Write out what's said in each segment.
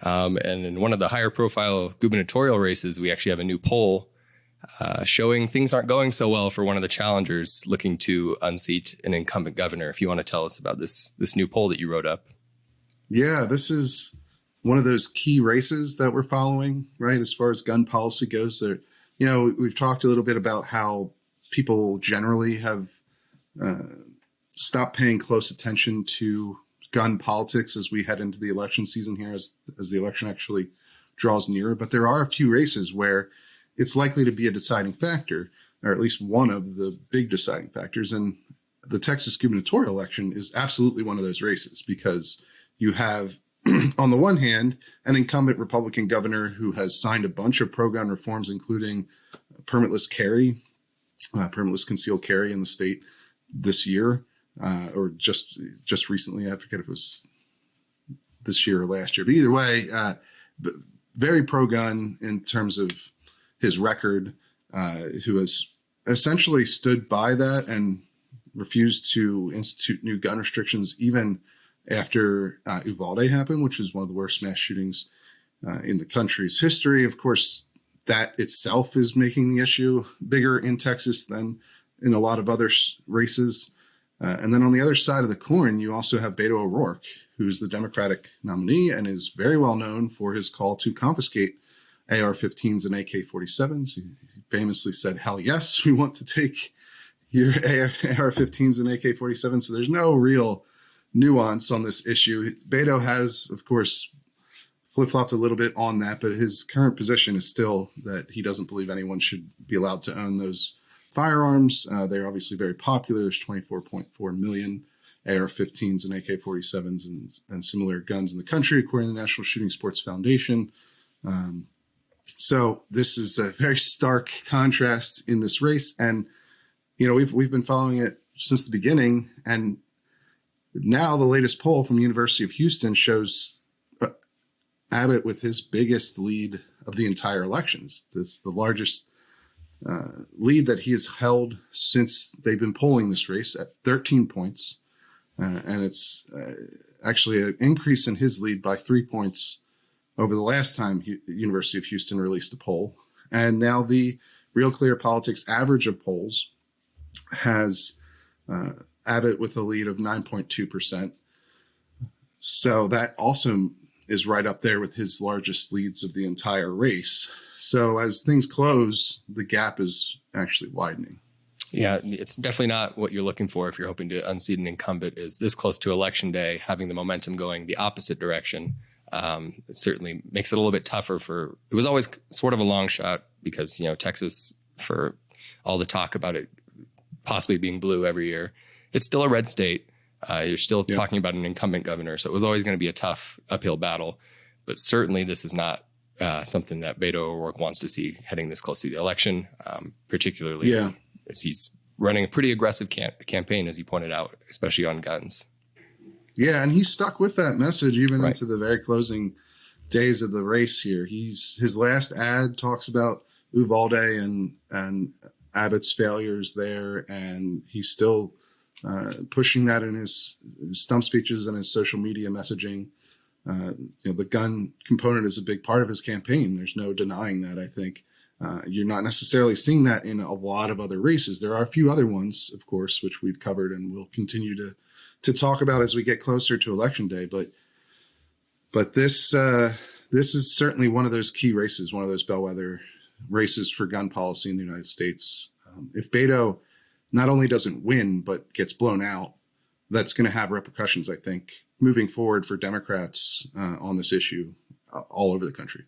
And in one of the higher profile gubernatorial races, we actually have a new poll showing things aren't going so well for one of the challengers looking to unseat an incumbent governor. If you want to tell us about this new poll that you wrote up. Yeah, this is one of those key races that we're following, right? As far as gun policy goes, there, we've talked a little bit about how people generally have stopped paying close attention to gun politics as we head into the election season here, as the election actually draws nearer. But there are a few races where it's likely to be a deciding factor, or at least one of the big deciding factors. And the Texas gubernatorial election is absolutely one of those races, because you have, on the one hand, an incumbent Republican governor who has signed a bunch of pro-gun reforms, including permitless concealed carry in the state this year, or just recently. I forget if it was this year or last year, but either way, very pro-gun in terms of his record, who has essentially stood by that and refused to institute new gun restrictions even after Uvalde happened, which is one of the worst mass shootings in the country's history. Of course, that itself is making the issue bigger in Texas than in a lot of other races. And then on the other side of the coin, you also have Beto O'Rourke, who's the Democratic nominee and is very well known for his call to confiscate AR-15s and AK-47s. He famously said, "Hell yes, we want to take your AR-15s and AK-47s." So there's no real nuance on this issue. Beto has, of course, flip-flopped a little bit on that, but his current position is still that he doesn't believe anyone should be allowed to own those firearms. They're obviously very popular. There's 24.4 million AR-15s and AK-47s and similar guns in the country, according to the National Shooting Sports Foundation. So this is a very stark contrast in this race. And, we've been following it since the beginning. And now the latest poll from University of Houston shows Abbott with his biggest lead of the entire elections. It's the largest lead that he has held since they've been polling this race, at 13 points. And it's actually an increase in his lead by 3 points over the last time University of Houston released a poll. And now the Real Clear Politics average of polls has Abbott with a lead of 9.2%. So that also is right up there with his largest leads of the entire race. So as things close, the gap is actually widening. Yeah, it's definitely not what you're looking for if you're hoping to unseat an incumbent, is this close to election day, having the momentum going the opposite direction. It certainly makes it a little bit tougher it was always sort of a long shot because, Texas, for all the talk about it possibly being blue every year, it's still a red state. You're still talking about an incumbent governor. So it was always going to be a tough uphill battle. But certainly this is not something that Beto O'Rourke wants to see heading this close to the election, particularly as he's running a pretty aggressive campaign, as you pointed out, especially on guns. Yeah, and he's stuck with that message even into the very closing days of the race here. His last ad talks about Uvalde and Abbott's failures there, and he's still pushing that in his stump speeches and his social media messaging. The gun component is a big part of his campaign. There's no denying that, I think. You're not necessarily seeing that in a lot of other races. There are a few other ones, of course, which we've covered and will continue to talk about as we get closer to election day. But this is certainly one of those key races, one of those bellwether races for gun policy in the United States. If Beto not only doesn't win, but gets blown out, that's going to have repercussions, I think, moving forward for Democrats on this issue all over the country.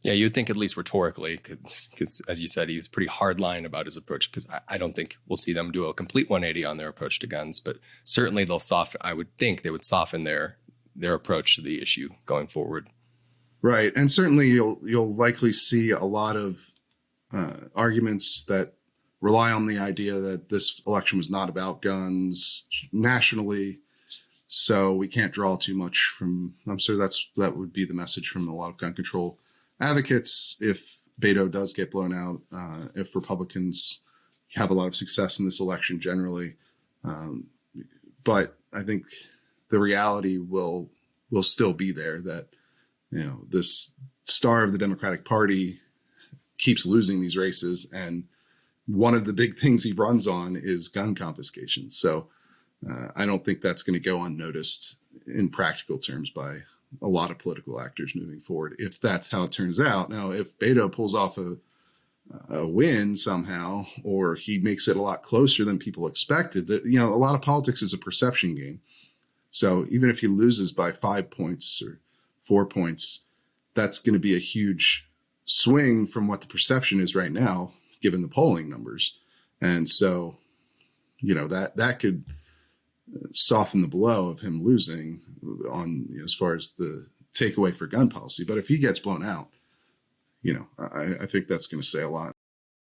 Yeah, you would think at least rhetorically, because as you said, he's pretty hardline about his approach, because I don't think we'll see them do a complete 180 on their approach to guns, but certainly I would think they would soften their approach to the issue going forward. Right. And certainly you'll likely see a lot of arguments that rely on the idea that this election was not about guns nationally, so we can't draw too much from. I'm sure that would be the message from a lot of gun control advocates if Beto does get blown out, if Republicans have a lot of success in this election generally. But I think the reality will still be there that this star of the Democratic Party keeps losing these races, and one of the big things he runs on is gun confiscation. So I don't think that's going to go unnoticed in practical terms by a lot of political actors moving forward, if that's how it turns out. Now, if Beto pulls off a win somehow, or he makes it a lot closer than people expected, that, a lot of politics is a perception game. So even if he loses by 5 points or 4 points, that's going to be a huge swing from what the perception is right now, given the polling numbers. And so, that could soften the blow of him losing on, as far as the takeaway for gun policy. But if he gets blown out, I think that's going to say a lot.